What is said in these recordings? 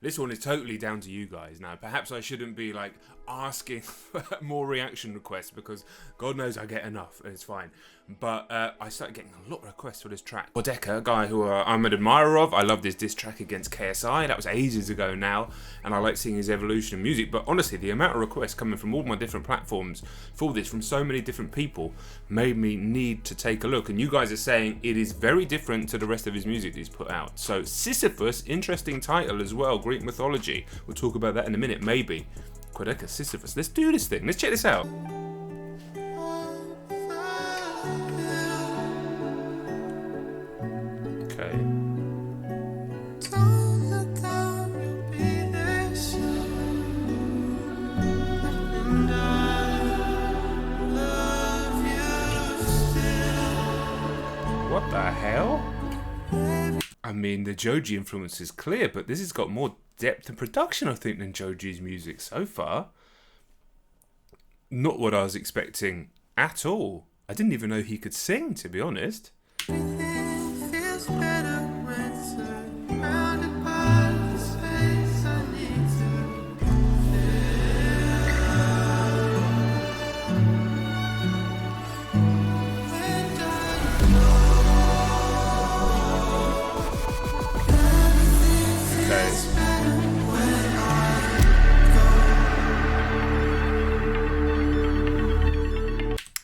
This one is totally down to you guys. Now, perhaps I shouldn't be like asking for more reaction requests because God knows I get enough and it's fine. But I started getting a lot of requests for this track. Quadeca, a guy who I'm an admirer of. I love this diss track against KSI. That was ages ago now. And I like seeing his evolution in music. But honestly, the amount of requests coming from all my different platforms for this from so many different people made me need to take a look. And you guys are saying it is very different to the rest of his music that he's put out. So Sisyphus, interesting title as well. Greek mythology. We'll talk about that in a minute, maybe. Quadeca, Sisyphus. Let's do this thing. Let's check this out. Okay. What the hell? I mean, the Joji influence is clear, but this has got more depth and production, I think, than Joji's music so far. Not what I was expecting at all. I didn't even know he could sing, to be honest.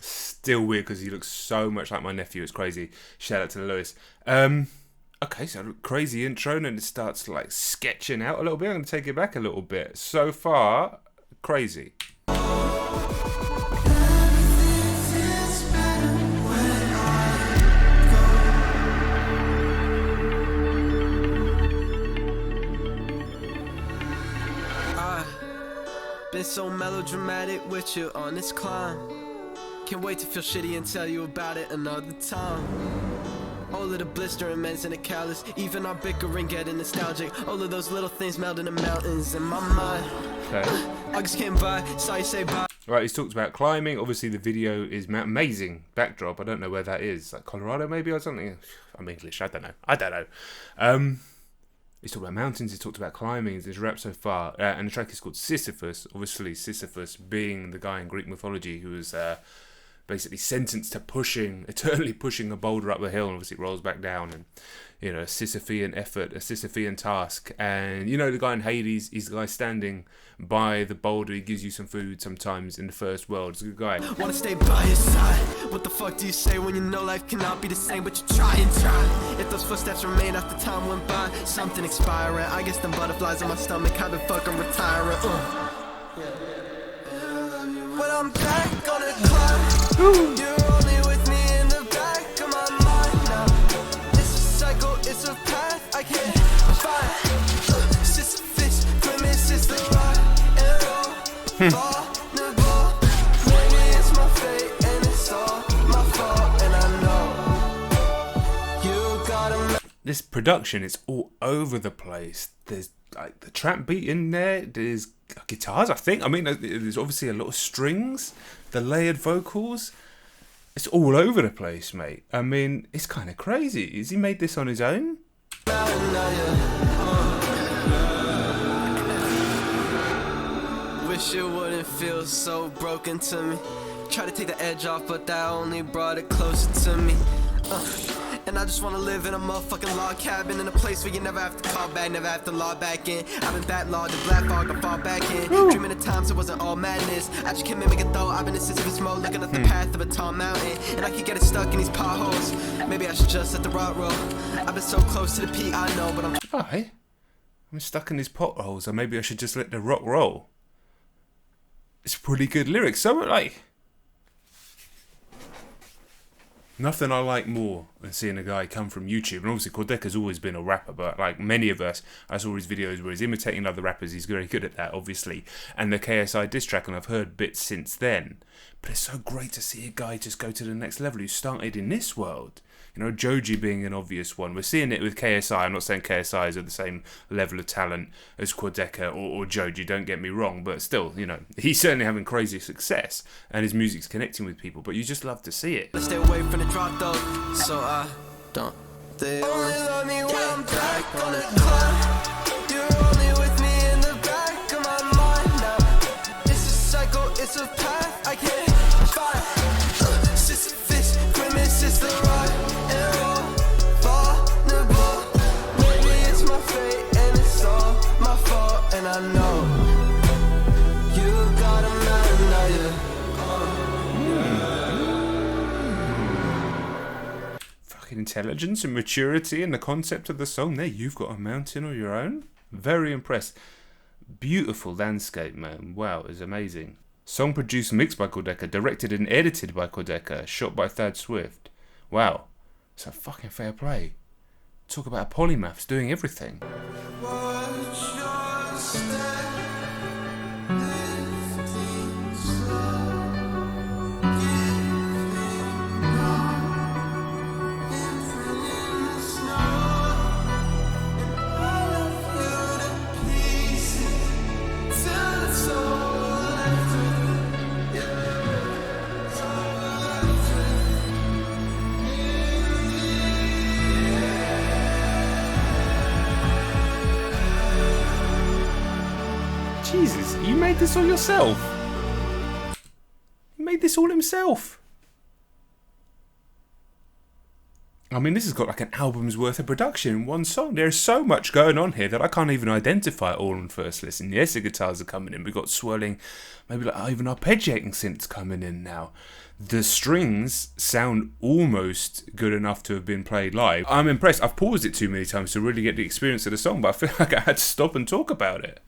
Still weird because he looks so much like my nephew. It's crazy. Shout out to Lewis. Okay, so crazy intro, and then it starts like sketching out a little bit. I'm going to take it back a little bit. So far, crazy. Been so melodramatic with you on this climb. Can't wait to feel shitty and tell you about it another time. All of the blistering meds and the callous, even our bickering getting nostalgic. All of those little things melt in the mountains in my mind. Okay. August came by, saw you say bye. Right, he's talked about climbing. Obviously, the video is amazing backdrop. I don't know where that is. Like Colorado, maybe, or something. I'm English. I don't know. He's talked about mountains. He's talked about climbing. His rap so far, and the track is called Sisyphus. Obviously, Sisyphus being the guy in Greek mythology who was basically sentenced to eternally pushing a boulder up the hill, and obviously it rolls back down, and you know, a Sisyphean effort, a Sisyphean task. And you know, the guy in Hades, he's the guy standing by the boulder. He gives you some food sometimes in the first world. He's a good guy. Wanna stay by your side. What the fuck do you say when you know life cannot be the same, but you try and try? If those footsteps remain after time went by, something expiring. I guess them butterflies in my stomach, I've been fucking retiring. When I'm back on a climb, you're only with me in the back of my mind now. It's a cycle, it's a path I can't find. Sisyphus, grimace is the right and wrong. Maybe it's my fate and it's all my fault, and I know you gotta. This production is all over the place. There's like the trap beat in there. There's guitars, I think. I mean, there's obviously a lot of strings, the layered vocals. It's all over the place, mate. I mean, it's kind of crazy. Has he made this on his own? Wish it wouldn't feel so broken to me. Try to take the edge off, but that only brought it closer to me. And I just wanna live in a motherfucking log cabin, in a place where you never have to call back, never have to log back in. I've been backlogged, the black fog, I fall back in. Dreaming of times it wasn't all madness. I just can't mimic it though. I've been in Sisyphus mode, looking up the path of a tall mountain, and I keep getting stuck in these potholes. Maybe I should just let the rot roll. I've been so close to the peak, I know, but I'm stuck in these potholes, or maybe I should just let the rock roll. It's pretty good lyrics. So like, nothing I like more than seeing a guy come from YouTube. And obviously Quadeca's always been a rapper, but like many of us, I saw his videos where he's imitating other rappers. He's very good at that, obviously. And the KSI diss track, and I've heard bits since then. But it's so great to see a guy just go to the next level who started in this world. You know, Joji being an obvious one. We're seeing it with KSI. I'm not saying KSI is at the same level of talent as Quadeca or Joji, don't get me wrong. But still, you know, he's certainly having crazy success and his music's connecting with people. But you just love to see it. Let's stay away from the drop though, so I don't. They only love me when I'm back on the climb. You're only with and I know you got a man, Fucking intelligence and maturity and the concept of the song there. You've got a mountain of your own. Very impressed. Beautiful landscape, man. Wow, it's amazing. Song produced and mixed by Quadeca, directed and edited by Quadeca, shot by Thad Swift. Wow, it's a fucking fair play. Talk about a polymath's doing everything. Jesus, you made this all yourself? He made this all himself? I mean, this has got like an album's worth of production in one song. There's so much going on here that I can't even identify it all on first listen. Yes, the guitars are coming in. We've got swirling, maybe like even arpeggiating synths coming in now. The strings sound almost good enough to have been played live. I'm impressed. I've paused it too many times to really get the experience of the song, but I feel like I had to stop and talk about it.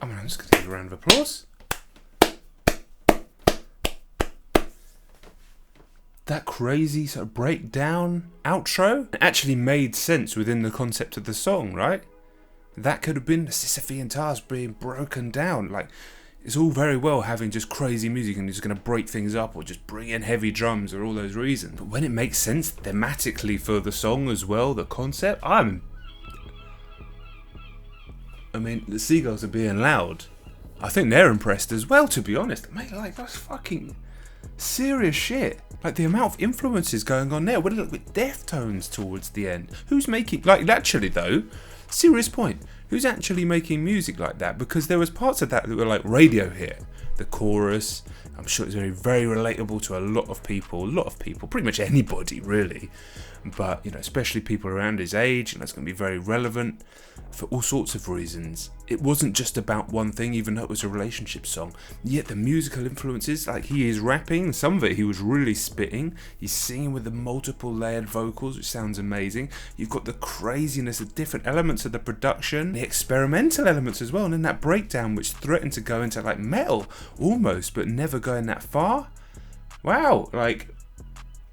I'm just going to give a round of applause. That crazy sort of breakdown outro actually made sense within the concept of the song, right? That could have been the Sisyphean task being broken down. Like, it's all very well having just crazy music and just going to break things up or just bring in heavy drums or all those reasons. But when it makes sense thematically for the song as well, the concept, I mean, the seagulls are being loud. I think they're impressed as well, to be honest. Mate, like, that's fucking serious shit. Like, the amount of influences going on there. What a with Deftones towards the end. Who's making... Like, actually, though, serious point. Who's actually making music like that? Because there was parts of that were like radio here. The chorus, I'm sure it's very, very relatable to a lot of people. Pretty much anybody, really. But, you know, especially people around his age, and that's going to be very relevant for all sorts of reasons. It wasn't just about one thing, even though it was a relationship song. Yet the musical influences, like he is rapping, some of it he was really spitting. He's singing with the multiple layered vocals, which sounds amazing. You've got the craziness of different elements of the production, the experimental elements as well, and then that breakdown which threatened to go into like metal almost, but never going that far. Wow, like,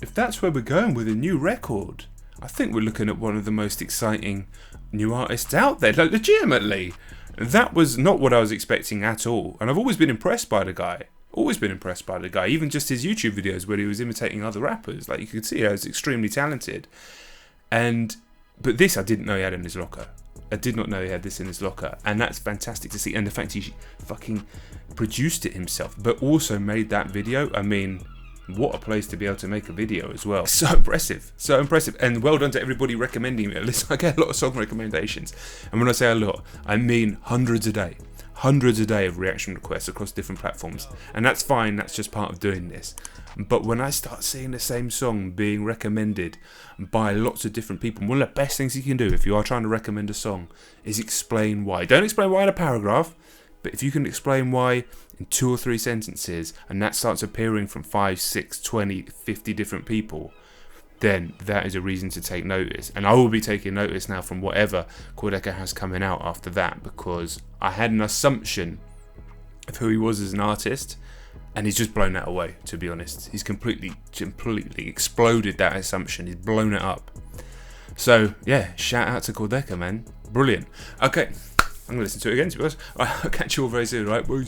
if that's where we're going with a new record, I think we're looking at one of the most exciting new artists out there. Like, legitimately, that was not what I was expecting at all. And I've always been impressed by the guy. Even just his YouTube videos where he was imitating other rappers. Like, you could see I was extremely talented. But this I didn't know he had in his locker. I did not know he had this in his locker. And that's fantastic to see. And the fact he fucking produced it himself, but also made that video, I mean, what a place to be able to make a video as well. So impressive. And well done to everybody recommending me. Listen, I get a lot of song recommendations. And when I say a lot, I mean hundreds a day. Hundreds a day of reaction requests across different platforms. And that's fine, that's just part of doing this. But when I start seeing the same song being recommended by lots of different people, one of the best things you can do if you are trying to recommend a song is explain why. Don't explain why in a paragraph, but if you can explain why in 2 or 3 sentences, and that starts appearing from 5, 6, 20, 50 different people, then that is a reason to take notice. And I will be taking notice now from whatever Quadeca has coming out after that, because I had an assumption of who he was as an artist, and he's just blown that away, to be honest. He's completely exploded that assumption. He's blown it up. So, yeah, shout out to Quadeca, man. Brilliant. Okay, I'm going to listen to it again, to be honest. I'll catch you all very soon, right, boys?